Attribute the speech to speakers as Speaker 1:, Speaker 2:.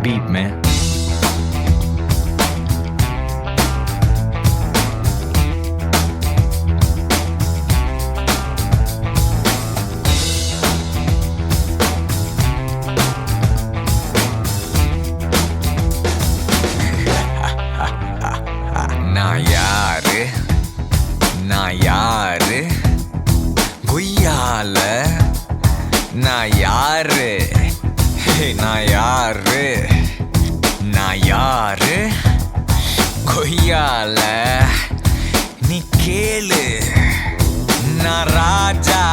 Speaker 1: beat, man. நான் யாரு குய்யால நான் யாரு கொய்யால நீ கேளு நான் ராஜா